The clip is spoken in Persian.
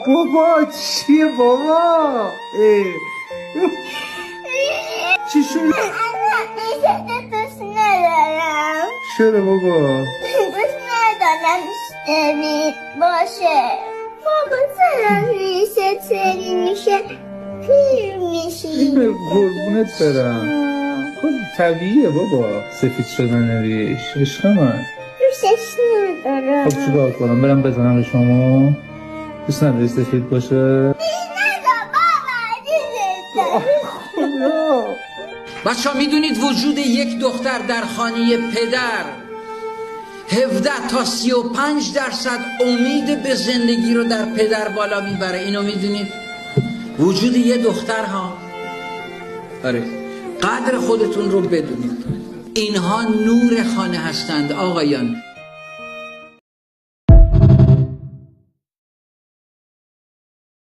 بابا چیه بابا؟ چی شد؟ دوست ندارم. چرا بابا؟ دوست ندارم اشتری باشه. بابا چرا ریشه تری میشه پیر میشی؟ قربونت برم. خب طبیعیه بابا سفید شدن ریش. عشق من دوستش ندارم. خب چیکار کنم؟ برم بزنم به شما؟ دوست نداری سفید باشه؟ ندارم بابا. بچه ها میدونید وجود یک دختر در خانه پدر 17 تا 35% امید به زندگی رو در پدر بالا میبره. اینو میدونید؟ وجود یه دختر ها. آره قدر خودتون رو بدونید. اینها نور خانه هستند آقایان.